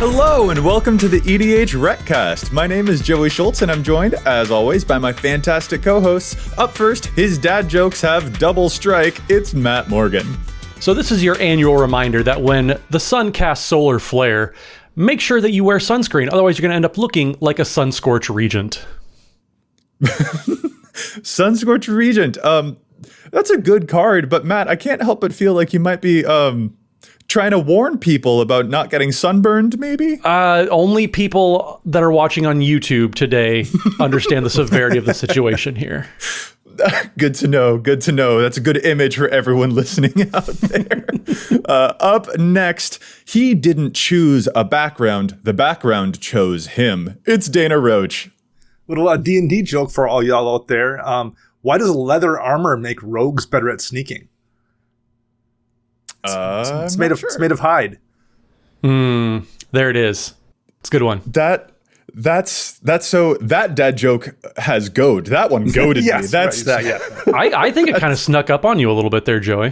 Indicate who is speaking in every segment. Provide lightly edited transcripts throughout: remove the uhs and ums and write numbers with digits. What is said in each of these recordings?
Speaker 1: Hello and welcome to the EDHRECast. My name is Joey Schultz and I'm joined, as always, by my fantastic co-hosts. Up first, his dad jokes have double strike. It's Matt Morgan.
Speaker 2: So this is your annual reminder that when the sun casts solar flare, make sure that you wear sunscreen. Otherwise, you're going to end up looking like a sun-scorched regent.
Speaker 1: Sunscorched Regent. That's a good card, but Matt, I can't help but feel like you might be trying to warn people about not getting sunburned, maybe?
Speaker 2: Only people that are watching on YouTube today understand the severity of the situation here.
Speaker 1: Good to know. Good to know. That's a good image for everyone listening out there. Up next, he didn't choose a background. The background chose him. It's Dana Roach.
Speaker 3: Little D&D joke for all y'all out there. Why does leather armor make rogues better at sneaking? It's made of hide.
Speaker 2: There it is. It's a good one.
Speaker 1: That's so that dad joke has goad. That one goaded
Speaker 3: yes,
Speaker 1: me. That's
Speaker 3: right, that, yeah.
Speaker 2: I think it kind of snuck up on you a little bit there, Joey.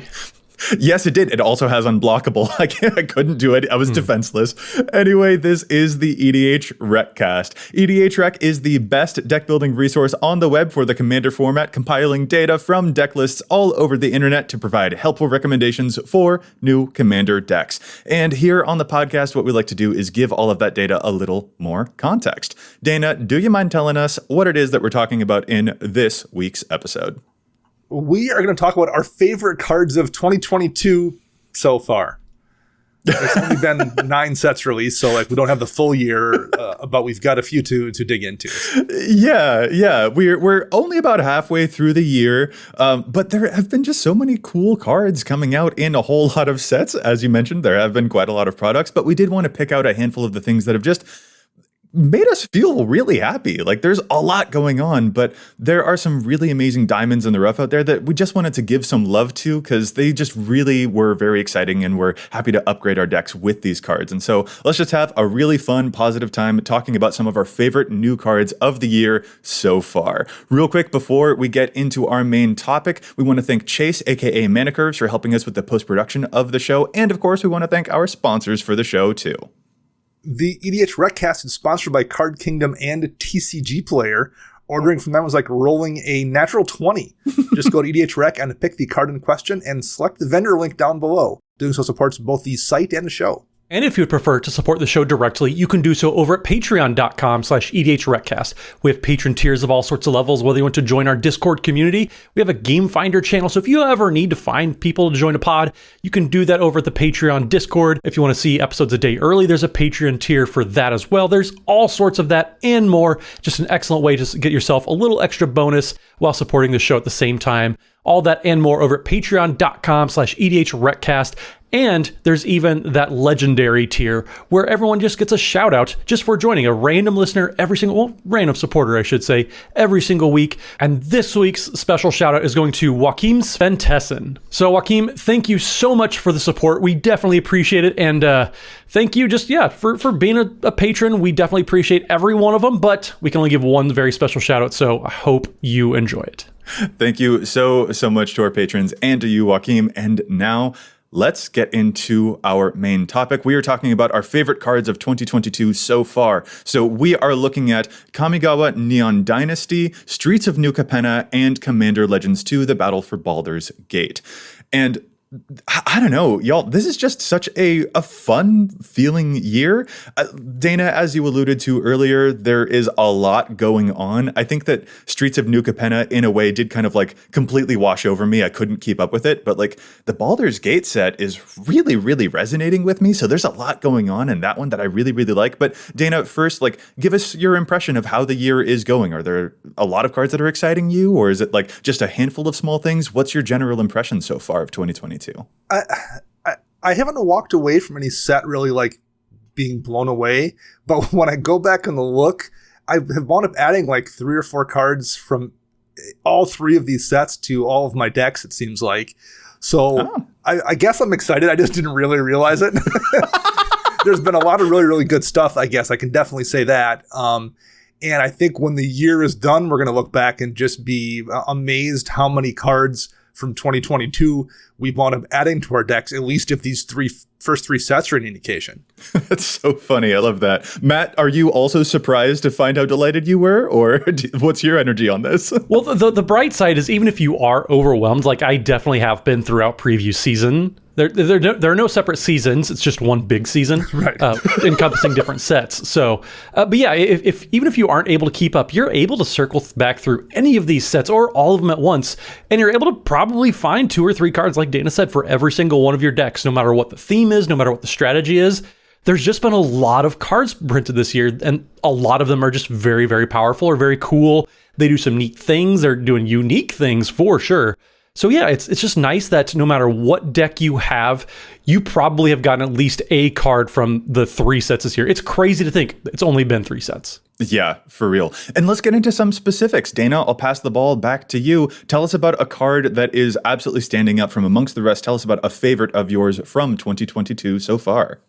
Speaker 1: Yes, it did. It also has unblockable. I couldn't do it. I was defenseless. Anyway, this is the EDHRECast. EDHREC is the best deck building resource on the web for the Commander format, compiling data from deck lists all over the internet to provide helpful recommendations for new Commander decks. And here on the podcast, what we like to do is give all of that data a little more context. Dana, do you mind telling us what it is that we're talking about in this week's episode?
Speaker 3: We are going to talk about our favorite cards of 2022 so far. There's only been 9 sets released, so we don't have the full year, but we've got a few to dig into.
Speaker 1: Yeah. We're only about halfway through the year, but there have been just so many cool cards coming out in a whole lot of sets. As you mentioned, there have been quite a lot of products, but we did want to pick out a handful of the things that have just made us feel really happy. There's a lot going on, but there are some really amazing diamonds in the rough out there that we just wanted to give some love to because they just really were very exciting and we're happy to upgrade our decks with these cards. And so let's just have a really fun, positive time talking about some of our favorite new cards of the year so far. Real quick, before we get into our main topic, we want to thank Chase, aka Manicurves, for helping us with the post-production of the show. And of course, we want to thank our sponsors for the show too.
Speaker 3: The EDHRECast is sponsored by Card Kingdom and TCG Player. Ordering from them was like rolling a natural 20. Just go to EDHREC and pick the card in question and select the vendor link down below. Doing so supports both the site and the show.
Speaker 2: And if you'd prefer to support the show directly, you can do so over at patreon.com/EDHRECast. We have patron tiers of all sorts of levels, whether you want to join our Discord community. We have a Game Finder channel, so if you ever need to find people to join a pod, you can do that over at the Patreon Discord. If you want to see episodes a day early, there's a Patreon tier for that as well. There's all sorts of that and more. Just an excellent way to get yourself a little extra bonus while supporting the show at the same time. All that and more over at patreon.com/EDHRECast. And there's even that legendary tier where everyone just gets a shout out just for joining, a random listener random supporter, I should say, every single week. And this week's special shout out is going to Joachim Sventesen. So Joachim, thank you so much for the support. We definitely appreciate it. And thank you for being a patron. We definitely appreciate every one of them, but we can only give one very special shout out. So I hope you enjoy it.
Speaker 1: Thank you so much to our patrons and to you, Joachim. And now let's get into our main topic. We are talking about our favorite cards of 2022 so far. So we are looking at Kamigawa Neon Dynasty, Streets of New Capenna, and Commander Legends 2, The Battle for Baldur's Gate. And I don't know, y'all, this is just such a fun feeling year. Dana, as you alluded to earlier, there is a lot going on. I think that Streets of New Capenna, in a way, did kind of completely wash over me. I couldn't keep up with it, but the Baldur's Gate set is really, really resonating with me. So there's a lot going on in that one that I really, really like. But Dana, first, give us your impression of how the year is going. Are there a lot of cards that are exciting you, or is it just a handful of small things? What's your general impression so far of 2022?
Speaker 3: I haven't walked away from any set really being blown away, but when I go back and look, I have wound up adding 3 or 4 cards from all 3 of these sets to all of my decks, it seems like. So I guess I'm excited. I just didn't really realize it. There's been a lot of really, really good stuff, I guess. I can definitely say that. And I think when the year is done, we're going to look back and just be amazed how many cards from 2022 we've wound up adding to our decks, at least if these 3 first three sets are an indication.
Speaker 1: That's so funny. I love that. Matt, are you also surprised to find how delighted you were? Or what's your energy on this?
Speaker 2: Well, the bright side is even if you are overwhelmed, like I definitely have been throughout preview season, there are no separate seasons. It's just one big season,
Speaker 3: right.
Speaker 2: Encompassing different sets. So, but yeah, if even if you aren't able to keep up, you're able to circle back through any of these sets or all of them at once, and you're able to probably find 2 or 3 cards, like Dana said, for every single one of your decks, no matter what the theme is, no matter what the strategy is. There's just been a lot of cards printed this year, and a lot of them are just very, very powerful or very cool. They do some neat things. They're doing unique things for sure. So yeah, it's just nice that no matter what deck you have, you probably have gotten at least a card from the 3 sets this year. It's crazy to think it's only been 3 sets.
Speaker 1: Yeah, for real. And let's get into some specifics. Dana, I'll pass the ball back to you. Tell us about a card that is absolutely standing out from amongst the rest. Tell us about a favorite of yours from 2022 so far.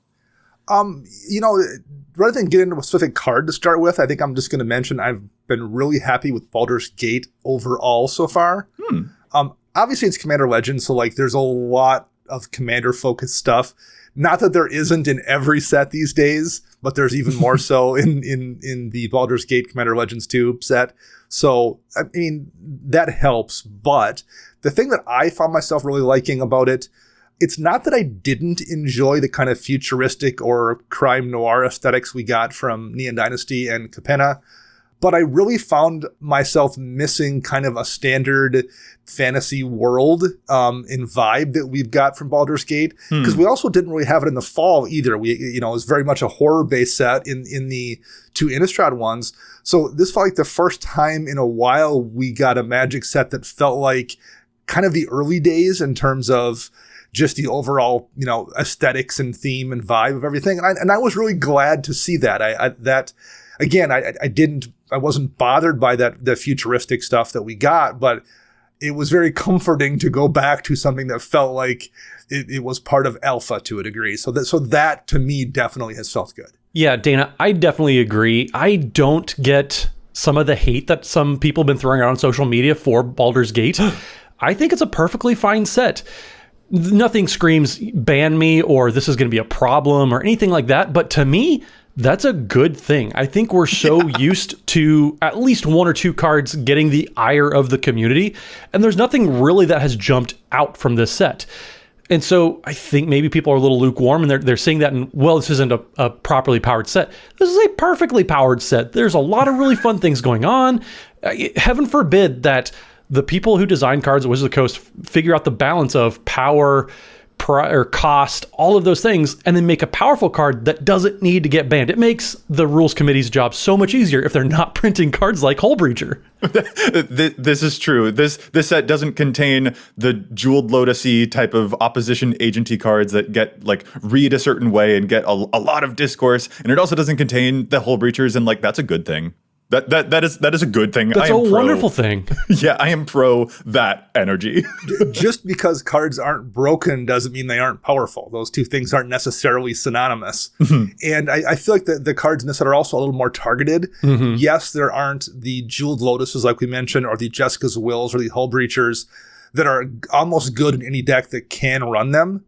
Speaker 3: Rather than get into a specific card to start with, I think I'm just going to mention I've been really happy with Baldur's Gate overall so far. Obviously, it's Commander Legends, so like there's a lot of Commander-focused stuff. Not that there isn't in every set these days, but there's even more so in the Baldur's Gate Commander Legends 2 set. So, I mean, that helps. But the thing that I found myself really liking about it, it's not that I didn't enjoy the kind of futuristic or crime noir aesthetics we got from Neon Dynasty and Capenna, but I really found myself missing kind of a standard fantasy world and vibe that we've got from Baldur's Gate, because we also didn't really have it in the fall either. It was very much a horror-based set in the 2 Innistrad ones. So this felt like the first time in a while we got a Magic set that felt like kind of the early days in terms of just the overall, aesthetics and theme and vibe of everything. And I was really glad to see that. I wasn't bothered by the futuristic stuff that we got, but it was very comforting to go back to something that felt like it was part of alpha to a degree. So that to me definitely has felt good.
Speaker 2: Yeah, Dana, I definitely agree. I don't get some of the hate that some people have been throwing around on social media for Baldur's Gate. I think it's a perfectly fine set. Nothing screams ban me or this is going to be a problem or anything like that. But to me, that's a good thing. I think we're so used to at least 1 or 2 cards getting the ire of the community. And there's nothing really that has jumped out from this set. And so I think maybe people are a little lukewarm and they're seeing that and, well, this isn't a properly powered set. This is a perfectly powered set. There's a lot of really fun things going on. Heaven forbid that the people who design cards at Wizards of the Coast figure out the balance of power, or cost, all of those things, and then make a powerful card that doesn't need to get banned. It makes the rules committee's job so much easier if they're not printing cards like Hullbreacher.
Speaker 1: This is true. This set doesn't contain the Jeweled Lotus-y type of opposition agency cards that get read a certain way and get a lot of discourse, and it also doesn't contain the Hullbreachers, and that's a good thing. That is a good thing.
Speaker 2: That's a wonderful thing.
Speaker 1: Yeah, I am pro that energy.
Speaker 3: Just because cards aren't broken doesn't mean they aren't powerful. Those two things aren't necessarily synonymous. And I feel like the cards in this set are also a little more targeted. Yes, there aren't the Jeweled Lotuses like we mentioned, or the Jessica's Wills, or the Hullbreachers that are almost good in any deck that can run them.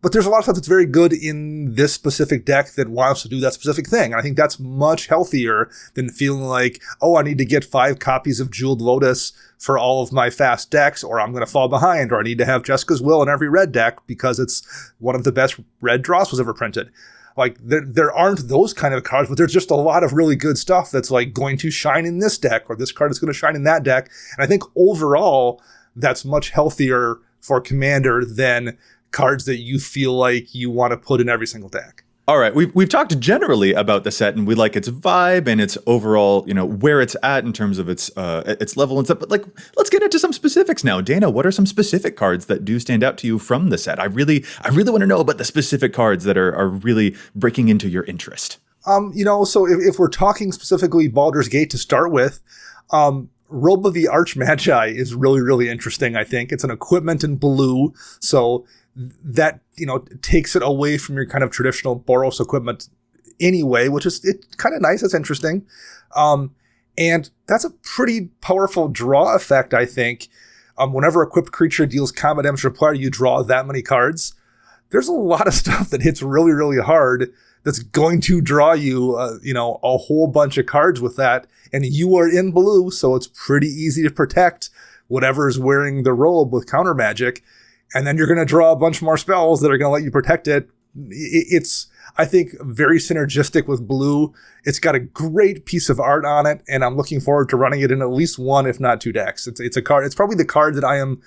Speaker 3: But there's a lot of stuff that's very good in this specific deck that wants to do that specific thing. And I think that's much healthier than feeling like, oh, I need to get 5 copies of Jeweled Lotus for all of my fast decks, or I'm going to fall behind, or I need to have Jessica's Will in every red deck because it's one of the best red draws was ever printed. There aren't those kind of cards, but there's just a lot of really good stuff that's going to shine in this deck, or this card is going to shine in that deck. And I think overall, that's much healthier for Commander than cards that you feel like you want to put in every single deck.
Speaker 1: All right, we've talked generally about the set, and we like its vibe and its overall, where it's at in terms of its level and stuff. But let's get into some specifics now. Dana, what are some specific cards that do stand out to you from the set? I really want to know about the specific cards that are really breaking into your interest.
Speaker 3: So if we're talking specifically Baldur's Gate to start with, Robe of the Archmagi is really, really interesting, I think. It's an equipment in blue, so that, takes it away from your kind of traditional Boros equipment anyway, which is kind of nice. It's interesting. And that's a pretty powerful draw effect, I think. Whenever equipped creature deals combat damage to a player, you draw that many cards. there's a lot of stuff that hits really, really hard that's going to draw you, a whole bunch of cards with that. And you are in blue, so it's pretty easy to protect whatever's wearing the robe with counter magic. And then you're going to draw a bunch more spells that are going to let you protect it. It's, I think, very synergistic with blue. It's got a great piece of art on it, and I'm looking forward to running it in at least one, if not two decks. It's a card. It's probably the card that I am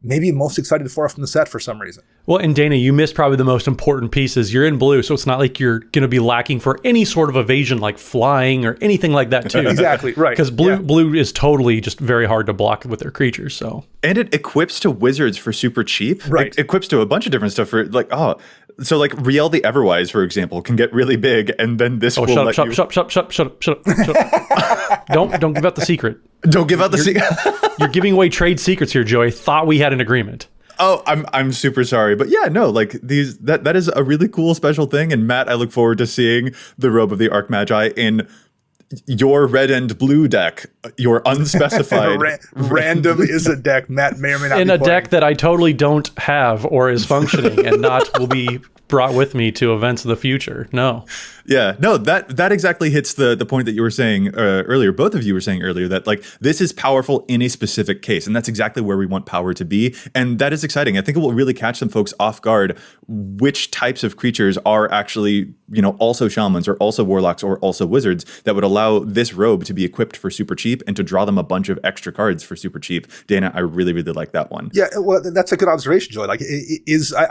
Speaker 3: maybe most excited for from the set for some reason.
Speaker 2: Well, and Dana, you missed probably the most important pieces. You're in blue, so it's not like you're going to be lacking for any sort of evasion like flying or anything like that too.
Speaker 3: Exactly, right.
Speaker 2: Because blue is totally just very hard to block with their creatures. So,
Speaker 1: and it equips to wizards for super cheap.
Speaker 3: Right.
Speaker 1: It equips to a bunch of different stuff for so like Riel the Everwise, for example, can get really big, and then this will let you...
Speaker 2: Shut up. Don't give out the secret.
Speaker 1: Don't give out the secret.
Speaker 2: You're giving away trade secrets here, Joey. Thought we had an agreement.
Speaker 1: Oh, I'm super sorry. But yeah, no, like that is a really cool special thing. And Matt, I look forward to seeing the Robe of the Archmagi in your red and blue deck, your unspecified.
Speaker 3: Random is a deck Matt may or may not
Speaker 2: in
Speaker 3: be
Speaker 2: a
Speaker 3: playing.
Speaker 2: deck that I totally don't have or is functioning and not will be brought with me to events of the future. No.
Speaker 1: Yeah, no, that exactly hits the point that you were saying earlier. Both of you were saying earlier that like this is powerful in a specific case, and that's exactly where we want power to be, and that is exciting. I think it will really catch some folks off guard which types of creatures are actually also shamans or also warlocks or also wizards that would allow this robe to be equipped for super cheap and to draw them a bunch of extra cards for super cheap. Dana, I really, really like that one.
Speaker 3: Yeah, well, that's a good observation, Joey. Like,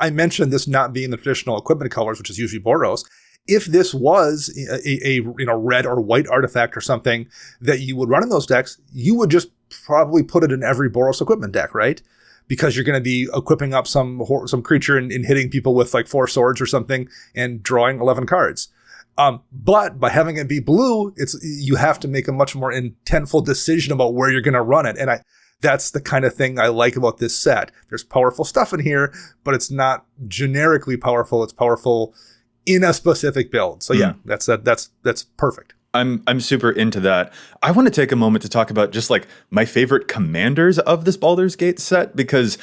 Speaker 3: I mentioned this not being the traditional equipment colors, which is usually Boros. If this was a red or white artifact or something that you would run in those decks, you would just probably put it in every Boros equipment deck, right? Because you're going to be equipping up some creature and hitting people with like 4 swords or something and drawing 11 cards. But by having it be blue, you have to make a much more intentful decision about where you're going to run it. And that's the kind of thing I like about this set. There's powerful stuff in here, but it's not generically powerful. It's powerful in a specific build. So yeah, that's perfect.
Speaker 1: I'm super into that. I want to take a moment to talk about just like my favorite commanders of this Baldur's Gate set, because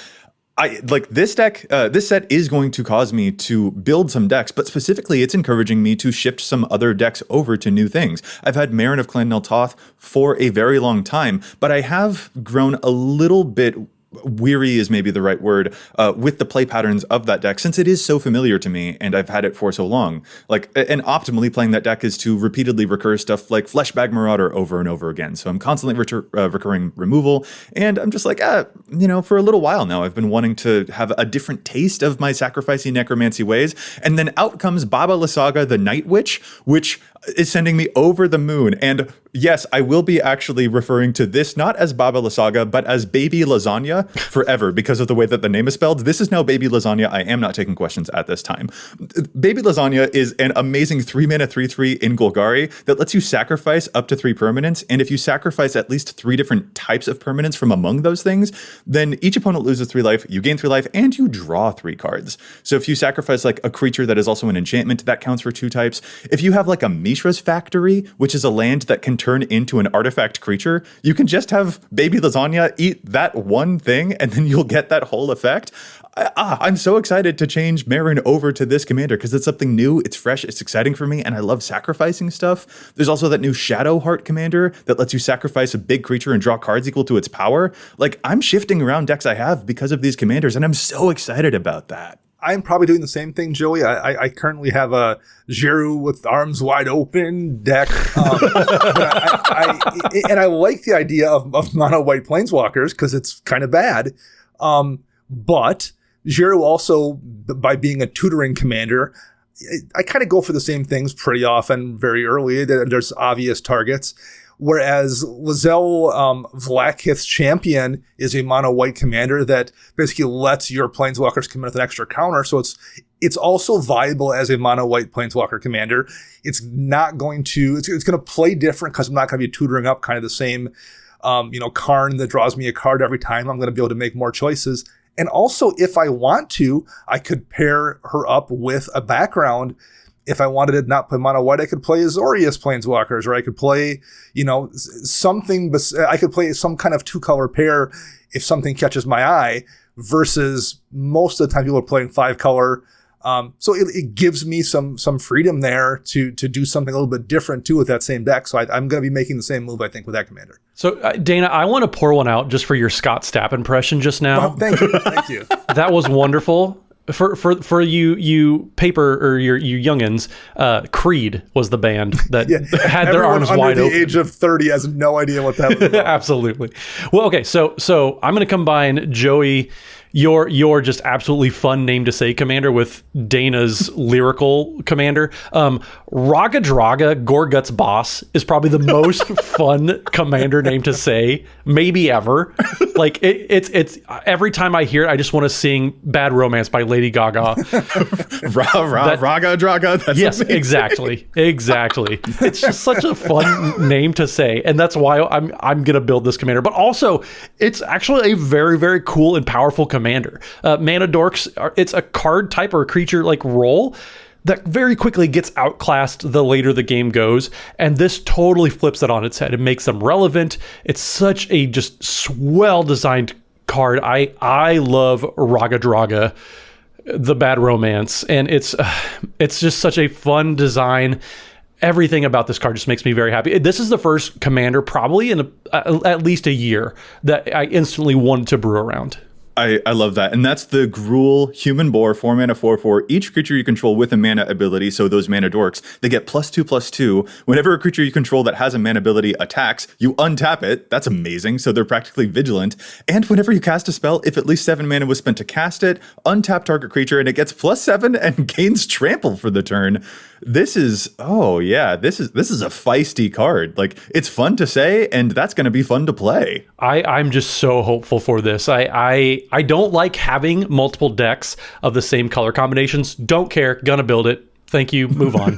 Speaker 1: I like this deck. This set is going to cause me to build some decks, but specifically it's encouraging me to shift some other decks over to new things. I've had Maren of Clan Nel Toth for a very long time, but I have grown a little bit weary is maybe the right word, with the play patterns of that deck, since it is so familiar to me and I've had it for so long. Like, and optimally playing that deck is to repeatedly recur stuff like Fleshbag Marauder over and over again. So I'm constantly recurring removal, and I'm just like, for a little while now, I've been wanting to have a different taste of my sacrificing necromancy ways. And then out comes Baba Lysaga the Night Witch, which is sending me over the moon. And yes, I will be actually referring to this not as Baba Lysaga, but as Baby Lasagna forever because of the way that the name is spelled. This is now Baby Lasagna. I am not taking questions at this time. Baby Lasagna is an amazing 3-mana 3/3 in Golgari that lets you sacrifice up to 3 permanents. And if you sacrifice at least 3 different types of permanents from among those things, then each opponent loses 3 life, you gain 3 life, and you draw 3 cards. So if you sacrifice like a creature that is also an enchantment, that counts for 2 types. If you have like a Mishra's Factory, which is a land that can turn into an artifact creature, you can just have Baby Lasagna eat that one thing, and then you'll get that whole effect. I'm so excited to change Maren over to this commander because it's something new, it's fresh, it's exciting for me, and I love sacrificing stuff. There's also that new Shadowheart commander that lets you sacrifice a big creature and draw cards equal to its power. Like, I'm shifting around decks I have because of these commanders, and I'm so excited about that.
Speaker 3: I'm probably doing the same thing, Joey. I currently have a Jeru with arms wide open deck. And I like the idea of mono white planeswalkers because it's kind of bad. But Jeru also, by being a tutoring commander, I kind of go for the same things pretty often very early. There's obvious targets. Whereas Lizelle Vlaakith's Champion is a mono white commander that basically lets your planeswalkers come in with an extra counter. So it's also viable as a mono white planeswalker commander. It's not going to, it's going to play different because I'm not going to be tutoring up kind of the same, Karn that draws me a card every time. I'm going to be able to make more choices. And also, if I want to, I could pair her up with a background. If I wanted to not play mono white, I could play Azorius Planeswalkers, or I could play, something. I could play some kind of 2-color pair if something catches my eye. Versus most of the time, people are playing 5-color So it gives me some freedom there to do something a little bit different too with that same deck. So I'm going to be making the same move, I think, with that commander.
Speaker 2: So Dana, I want to pour one out just for your Scott Stapp impression just now.
Speaker 3: Oh, thank you.
Speaker 2: That was wonderful. For you paper or you youngins, Creed was the band that had their arms wide open.
Speaker 3: Everyone under the age of 30 has no idea what that was about.
Speaker 2: Absolutely. Well, okay, so I'm going to combine Joey, your just absolutely fun name to say commander with Dana's lyrical commander. Raga Draga, Gorgut's boss, is probably the most fun commander name to say, maybe ever. Like it's every time I hear it, I just want to sing "Bad Romance" by Lady Gaga.
Speaker 1: Raga Draga. That's
Speaker 2: yes,
Speaker 1: amazing.
Speaker 2: exactly. It's just such a fun name to say, and that's why I'm gonna build this commander. But also, it's actually a very, very cool and powerful commander. Mana Dorks, it's a card type or a creature like role that very quickly gets outclassed the later the game goes, and this totally flips it on its head. It makes them relevant. It's such a just swell designed card. I love Raga Draga, the Bad Romance, and it's just such a fun design. Everything about this card just makes me very happy. This is the first commander probably in at least a year that I instantly wanted to brew around.
Speaker 1: I love that. And that's the Gruul Human Boar, 4-mana, 4/4. Each creature you control with a mana ability, so those Mana Dorks, they get +2/+2. Whenever a creature you control that has a mana ability attacks, you untap it. That's amazing. So they're practically vigilant. And whenever you cast a spell, if at least 7 mana was spent to cast it, untap target creature, and it gets +7 and gains trample for the turn. This is a feisty card. Like, it's fun to say, and that's going to be fun to play.
Speaker 2: I'm just so hopeful for this. I don't like having multiple decks of the same color combinations. Don't care. Gonna build it. Thank you. Move on.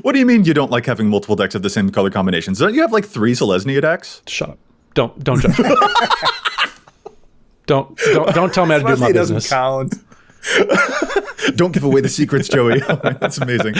Speaker 1: What do you mean you don't like having multiple decks of the same color combinations? Don't you have like 3 Selesnya decks?
Speaker 2: Shut up. Don't judge me. Don't tell me how to do my business.
Speaker 3: Doesn't count.
Speaker 1: Don't give away the secrets, Joey. That's amazing.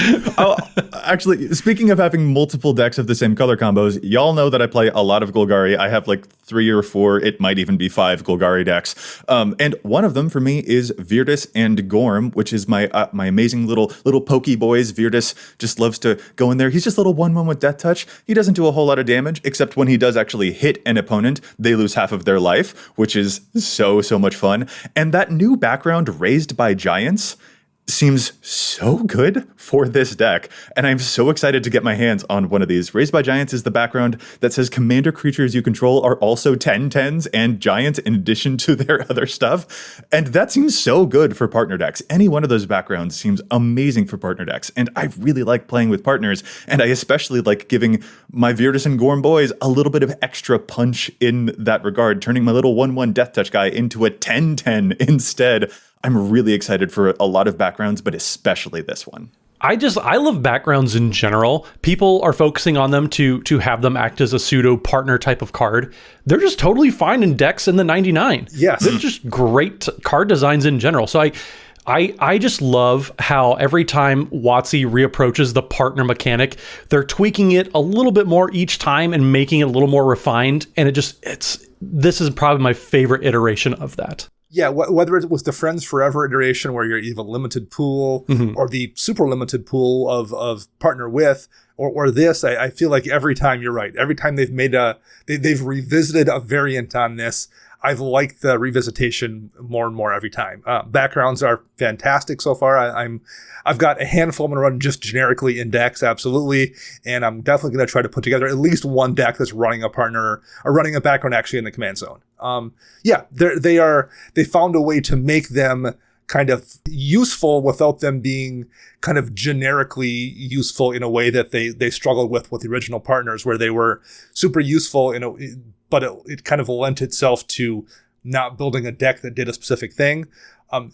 Speaker 1: Actually, speaking of having multiple decks of the same color combos, y'all know that I play a lot of Golgari. I have like 3 or 4, it might even be 5 Golgari decks. And one of them for me is Virtus and Gorm, which is my amazing little pokey boys. Virtus just loves to go in there. He's just a little 1/1 with Death Touch. He doesn't do a whole lot of damage, except when he does actually hit an opponent, they lose half of their life, which is so much fun. And that new background, Raised by Giants, seems so good for this deck, and I'm so excited to get my hands on one of these. Raised by Giants is the background that says commander creatures you control are also 10/10s and giants in addition to their other stuff, and that seems so good for partner decks. Any one of those backgrounds seems amazing for partner decks, and I really like playing with partners, and I especially like giving my Virtus and Gorm boys a little bit of extra punch in that regard, turning my little 1/1 Death Touch guy into a 10/10 instead. I'm really excited for a lot of backgrounds, but especially this one.
Speaker 2: I love backgrounds in general. People are focusing on them to have them act as a pseudo partner type of card. They're just totally fine in decks in the 99.
Speaker 3: Yes.
Speaker 2: They're just great card designs in general. So I just love how every time WotC reapproaches the partner mechanic, they're tweaking it a little bit more each time and making it a little more refined. And this is probably my favorite iteration of that.
Speaker 3: Yeah, whether it was the Friends Forever iteration where you have a limited pool, or the super limited pool of partner with, or this, I feel like every time, you're right, every time they've revisited a variant on this, I've liked the revisitation more and more every time. Backgrounds are fantastic so far. I've got a handful I'm going to run just generically in decks, absolutely, and I'm definitely going to try to put together at least one deck that's running a partner or running a background actually in the command zone. They found a way to make them kind of useful without them being kind of generically useful in a way that they struggled with the original partners, where they were super useful but it kind of lent itself to not building a deck that did a specific thing.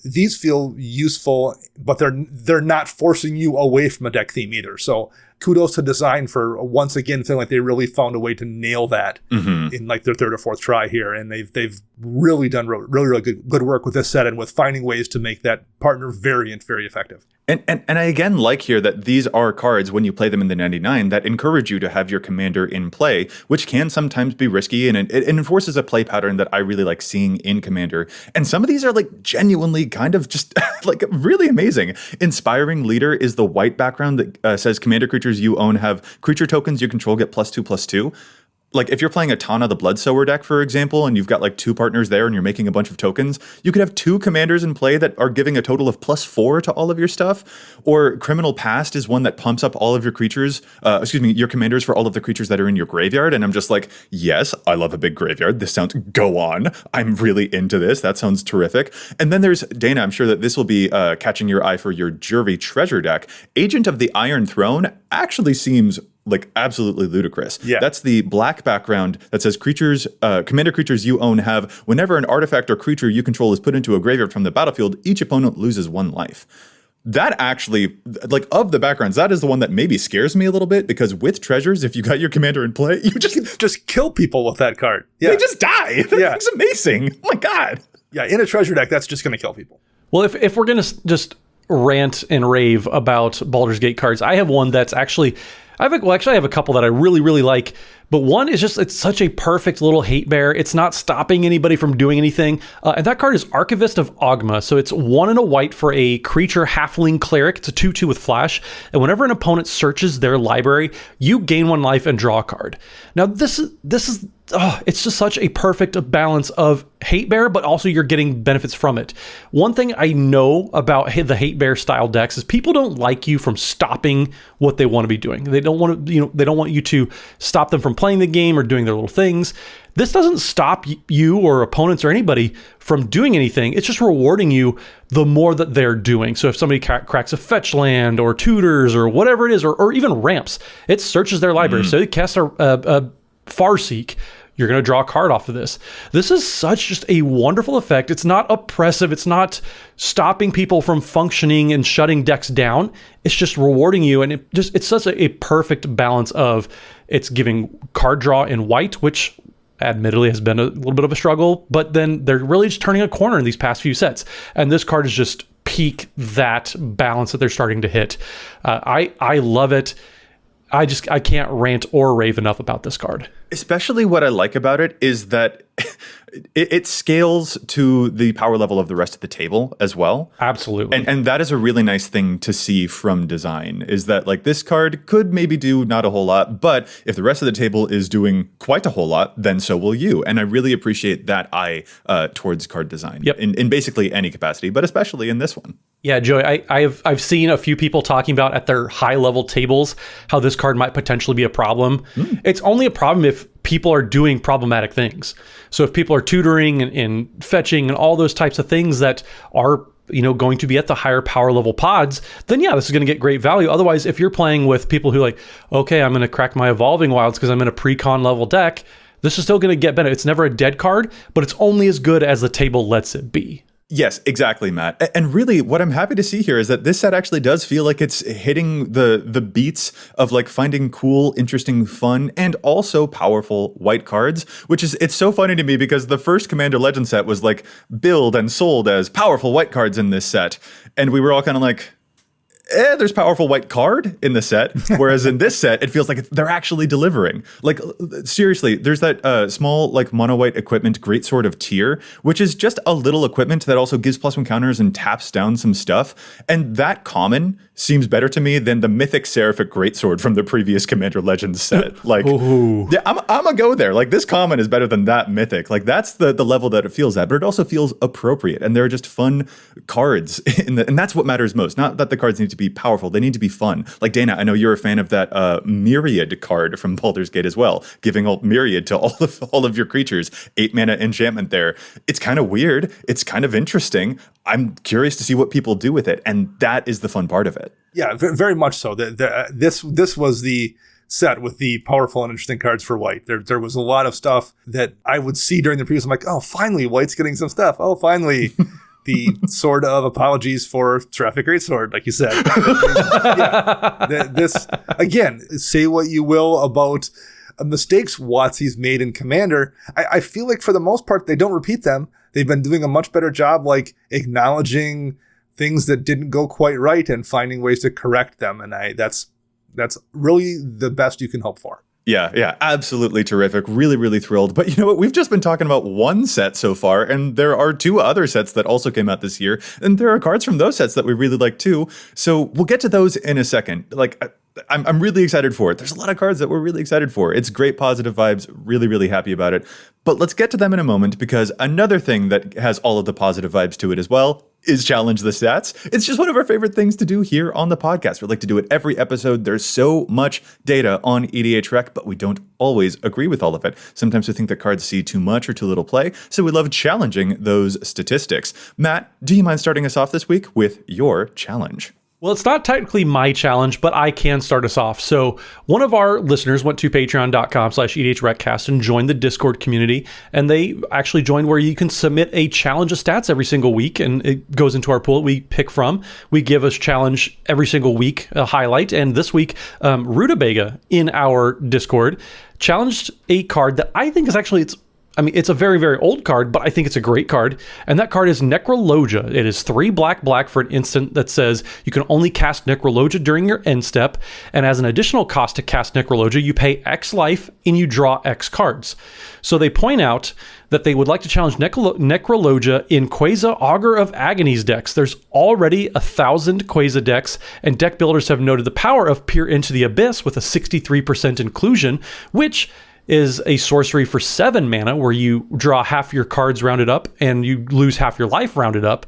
Speaker 3: These feel useful, but they're not forcing you away from a deck theme either. So kudos to design for once again feeling like they really found a way to nail that in like their third or fourth try here. And they've really done really good work with this set and with finding ways to make that partner variant very effective.
Speaker 1: And I again like here that these are cards, when you play them in the 99, that encourage you to have your commander in play, which can sometimes be risky, and it enforces a play pattern that I really like seeing in Commander. And some of these are like genuinely kind of just like really amazing. Inspiring Leader is the white background that says commander creatures you own have creature tokens you control get +2/+2. Like if you're playing a Tana the Bloodsower deck, for example, and you've got like 2 partners there and you're making a bunch of tokens, you could have 2 commanders in play that are giving a total of +4 to all of your stuff. Or Criminal Past is one that pumps up all of your creatures, your commanders for all of the creatures that are in your graveyard. And I'm just like, yes, I love a big graveyard. This sounds, go on. I'm really into this. That sounds terrific. And then there's, Dana, I'm sure that this will be catching your eye for your Jervy Treasure deck. Agent of the Iron Throne actually seems like absolutely ludicrous.
Speaker 3: Yeah.
Speaker 1: That's the black background that says commander creatures you own have, whenever an artifact or creature you control is put into a graveyard from the battlefield, each opponent loses 1 life. That actually, like, of the backgrounds, that is the one that maybe scares me a little bit, because with treasures, if you got your commander in play, you
Speaker 3: just kill people with that card. Yeah.
Speaker 1: They just die. That's amazing. Oh my God.
Speaker 3: Yeah, in a treasure deck, that's just going to kill people.
Speaker 2: Well, if we're going to just rant and rave about Baldur's Gate cards, I have one that's actually... I have a couple that I really, really like, but one is just, it's such a perfect little hate bear. It's not stopping anybody from doing anything. And that card is Archivist of Ogma. So it's 1 and a white for a creature halfling cleric. It's a 2/2 with flash. And whenever an opponent searches their library, you gain 1 life and draw a card. Now this is it's just such a perfect balance of hate bear, but also you're getting benefits from it. One thing I know about the hate bear style decks is people don't like you from stopping what they want to be doing. They don't want to, they don't want you to stop them from playing the game or doing their little things. This doesn't stop you or opponents or anybody from doing anything. It's just rewarding you the more that they're doing. So if somebody cracks a fetch land or tutors or whatever it is, or even ramps, it searches their library. So it casts a Farseek, you're going to draw a card off of this. This is such just a wonderful effect. It's not oppressive. It's not stopping people from functioning and shutting decks down. It's just rewarding you. And it's such a perfect balance of, it's giving card draw in white, which admittedly has been a little bit of a struggle, but then they're really just turning a corner in these past few sets. And this card is just peak that balance that they're starting to hit. I love it. I can't rant or rave enough about this card.
Speaker 1: Especially what I like about it is that it scales to the power level of the rest of the table as well.
Speaker 2: Absolutely.
Speaker 1: And that is a really nice thing to see from design, is that like this card could maybe do not a whole lot, but if the rest of the table is doing quite a whole lot, then so will you. And I really appreciate that eye towards card design in basically any capacity, but especially in this one.
Speaker 2: Yeah, Joey, I've seen a few people talking about at their high level tables how this card might potentially be a problem. It's only a problem if people are doing problematic things. So if people are tutoring and fetching and all those types of things that are going to be at the higher power level pods, then yeah, this is going to get great value. Otherwise, if you're playing with people who okay, I'm going to crack my Evolving Wilds because I'm in a pre-con level deck, this is still going to get better. It's never a dead card, but it's only as good as the table lets it be.
Speaker 1: Yes, exactly, Matt. And really, what I'm happy to see here is that this set actually does feel like it's hitting the beats of like finding cool, interesting, fun, and also powerful white cards, it's so funny to me because the first Commander Legend set was like billed and sold as powerful white cards in this set. And we were all kind of like, there's powerful white card in the set, whereas in this set, it feels like they're actually delivering. Like, seriously, there's that small, like, mono-white equipment Greatsword of Tyr, which is just a little equipment that also gives +1 counters and taps down some stuff. And that common seems better to me than the Mythic Seraphic Greatsword from the previous Commander Legends set. Like, yeah, I'm gonna go there. Like, this common is better than that Mythic. Like, that's the level that it feels at, but it also feels appropriate. And there are just fun cards and that's what matters most. Not that the cards need to be powerful, they need to be fun. Like, Dana, I know you're a fan of that Myriad card from Baldur's Gate as well, giving Myriad to all of your creatures, 8 mana enchantment there. It's kind of weird. It's kind of interesting. I'm curious to see what people do with it, and that is the fun part of it.
Speaker 3: Yeah, very much so. This was the set with the powerful and interesting cards for white. There was a lot of stuff that I would see during the previews. I'm like, oh, finally, white's getting some stuff. Oh, finally. the sword of apologies for Traffic Greatsword, like you said. This, again, say what you will about mistakes WotC's made in Commander. I feel like for the most part, they don't repeat them. They've been doing a much better job, like acknowledging things that didn't go quite right and finding ways to correct them. And that's really the best you can hope for.
Speaker 1: Yeah, absolutely terrific. Really, really thrilled. But you know what? We've just been talking about one set so far, and there are 2 other sets that also came out this year, and there are cards from those sets that we really like too. So we'll get to those in a second. Like, I'm really excited for it. There's a lot of cards that we're really excited for. It's great positive vibes. Really, really happy about it. But let's get to them in a moment, because another thing that has all of the positive vibes to it as well is Challenge the Stats. It's just one of our favorite things to do here on the podcast. We like to do it every episode. There's so much data on EDHREC, but we don't always agree with all of it. Sometimes we think that cards see too much or too little play, so we love challenging those statistics. Matt, do you mind starting us off this week with your challenge?
Speaker 2: Well, it's not technically my challenge, but I can start us off. So one of our listeners went to patreon.com/EDHRECast and joined the Discord community. And they actually joined where you can submit a challenge of stats every single week. And it goes into our pool that we pick from. We give a challenge every single week, a highlight. And this week, Rutabaga in our Discord challenged a card that I think is actually, it's a very, very old card, but I think it's a great card. And that card is Necrologia. It is 3 black for an instant that says you can only cast Necrologia during your end step. And as an additional cost to cast Necrologia, you pay X life and you draw X cards. So they point out that they would like to challenge Necrologia in Quasar Augur of Agony's decks. There's already 1,000 Quasar decks, and deck builders have noted the power of Peer into the Abyss with a 63% inclusion, which is a sorcery for 7 mana where you draw half your cards rounded up and you lose half your life rounded up.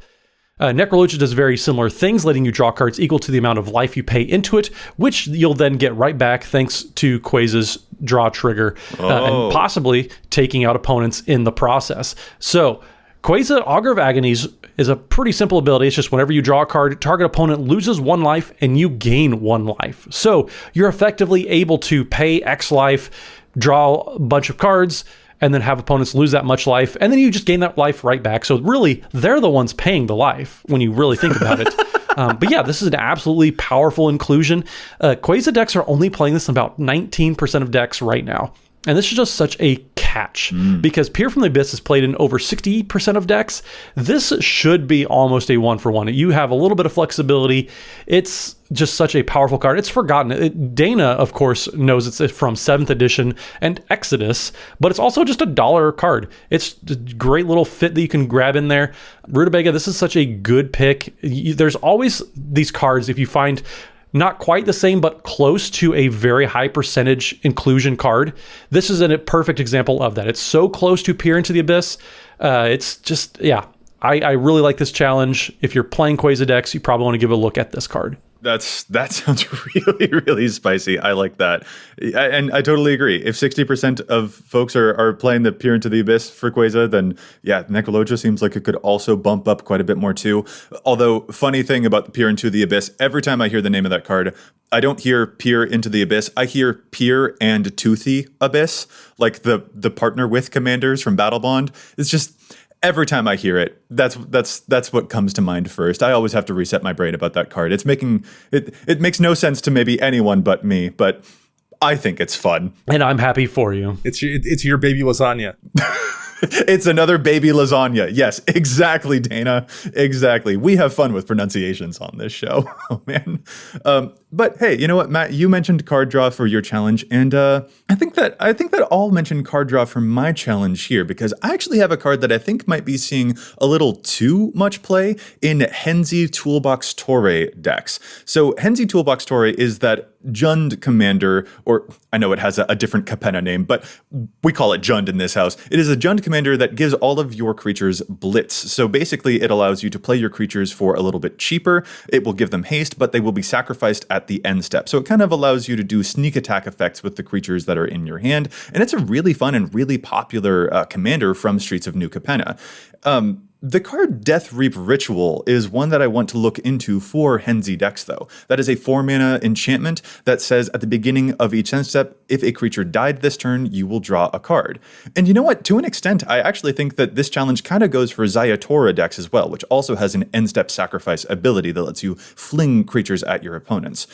Speaker 2: Necrologia does very similar things, letting you draw cards equal to the amount of life you pay into it, which you'll then get right back thanks to Quasar's draw trigger, and possibly taking out opponents in the process. So Quasar Augur of Agonies is a pretty simple ability. It's just whenever you draw a card, target opponent loses 1 life and you gain 1 life. So you're effectively able to pay X life, draw a bunch of cards, and then have opponents lose that much life, and then you just gain that life right back. So really, they're the ones paying the life when you really think about it. But yeah, this is an absolutely powerful inclusion. Quasar decks are only playing this in about 19% of decks right now. And this is just such a catch because Peer from the Abyss is played in over 60% of decks. This should be almost a 1-for-1. You have a little bit of flexibility. It's just such a powerful card. It's forgotten. Dana, of course, knows it's from 7th edition and Exodus, but it's also just a $1 card. It's a great little fit that you can grab in there. Rutabaga, this is such a good pick. There's always these cards, if you find not quite the same, but close to a very high percentage inclusion card. This is a perfect example of that. It's so close to Peer into the Abyss. It's just, yeah, I really like this challenge. If you're playing Quasar decks, you probably want to give a look at this card.
Speaker 1: That sounds really, really spicy. I like that. And I totally agree. If 60% of folks are playing the Peer into the Abyss for Quasar, then yeah, Necrologia seems like it could also bump up quite a bit more too. Although, funny thing about the Peer into the Abyss, every time I hear the name of that card, I don't hear Peer into the Abyss. I hear Peer and Toothy Abyss, like the partner with commanders from Battle Bond. It's just, every time I hear it, that's what comes to mind first. I always have to reset my brain about that card. It makes no sense to maybe anyone but me, but I think it's fun.
Speaker 2: And I'm happy for you.
Speaker 3: It's your baby lasagna.
Speaker 1: It's another baby lasagna. Yes, exactly, Dana. Exactly. We have fun with pronunciations on this show. Oh, man. But hey, you know what, Matt? You mentioned card draw for your challenge, and I think that I'll mention card draw for my challenge here, because I actually have a card that I think might be seeing a little too much play in Henzi Toolbox Torre decks. So Henzi Toolbox Torre is that Jund commander, or I know it has a different Capenna name, but we call it Jund in this house. It is a Jund commander that gives all of your creatures blitz. So basically it allows you to play your creatures for a little bit cheaper. It will give them haste, but they will be sacrificed at the end step. So it kind of allows you to do sneak attack effects with the creatures that are in your hand. And it's a really fun and really popular commander from Streets of New Capenna. The card Death Reap Ritual is one that I want to look into for Henzi decks, though. That is a 4-mana enchantment that says at the beginning of each end step, if a creature died this turn, you will draw a card. And you know what? To an extent, I actually think that this challenge kind of goes for Zayatora decks as well, which also has an end step sacrifice ability that lets you fling creatures at your opponents.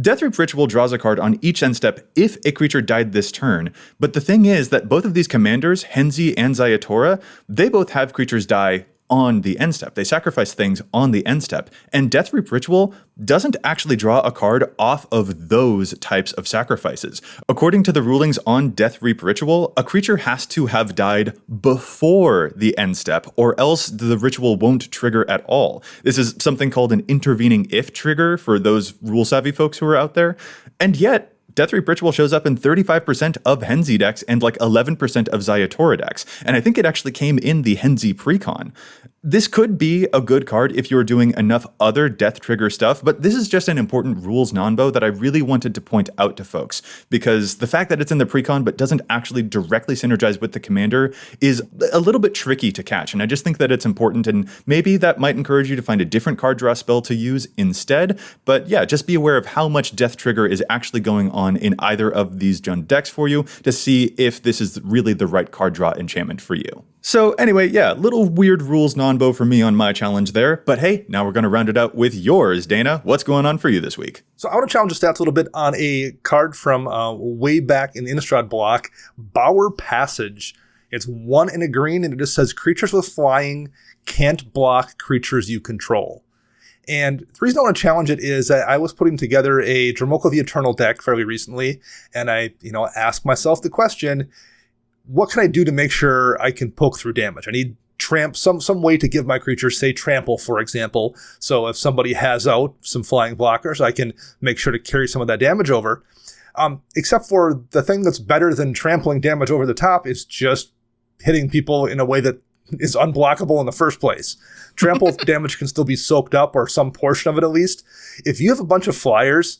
Speaker 1: Death Reap Ritual draws a card on each end step if a creature died this turn, but the thing is that both of these commanders, Henzi and Zayatora, they both have creatures die on the end step. They sacrifice things on the end step, and Death Reap Ritual doesn't actually draw a card off of those types of sacrifices. According to the rulings on Death Reap Ritual, a creature has to have died before the end step, or else the ritual won't trigger at all. This is something called an intervening if trigger for those rule-savvy folks who are out there, and yet Death Reap Ritual shows up in 35% of Henzi decks and like 11% of Zayatora decks. And I think it actually came in the Henzi precon. This could be a good card if you're doing enough other death trigger stuff, but this is just an important rules non-bo that I really wanted to point out to folks, because the fact that it's in the precon but doesn't actually directly synergize with the commander is a little bit tricky to catch. And I just think that it's important, and maybe that might encourage you to find a different card draw spell to use instead. But yeah, just be aware of how much death trigger is actually going on in either of these Jund decks for you to see if this is really the right card draw enchantment for you. So anyway, yeah, little weird rules non-bo for me on my challenge there. But hey, now we're going to round it out with yours, Dana. What's going on for you this week?
Speaker 3: So I want to challenge the stats a little bit on a card from way back in the Innistrad block, Bower Passage. It's 1 and a green, and it just says creatures with flying can't block creatures you control. And the reason I want to challenge it is that I was putting together a Dromoka the Eternal deck fairly recently, and I, asked myself the question, what can I do to make sure I can poke through damage? I need some way to give my creatures, say, trample, for example. So if somebody has out some flying blockers, I can make sure to carry some of that damage over. Except for the thing that's better than trampling damage over the top is just hitting people in a way that is unblockable in the first place. Trample damage can still be soaked up, or some portion of it at least. If you have a bunch of flyers,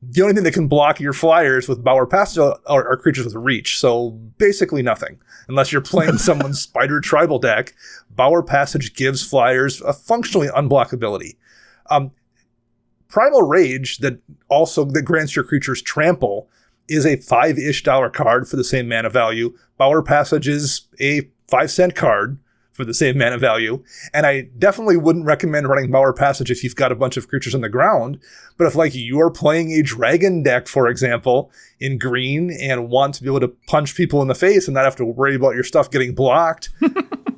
Speaker 3: the only thing that can block your flyers with Bower Passage are creatures with reach. So basically nothing. Unless you're playing someone's Spider Tribal deck, Bower Passage gives flyers a functionally unblockability. Primal Rage that grants your creatures trample is a $5-ish card for the same mana value. Bower Passage is a 5-cent card for the same mana value. And I definitely wouldn't recommend running Bower Passage if you've got a bunch of creatures on the ground. But if you are playing a dragon deck, for example, in green and want to be able to punch people in the face and not have to worry about your stuff getting blocked,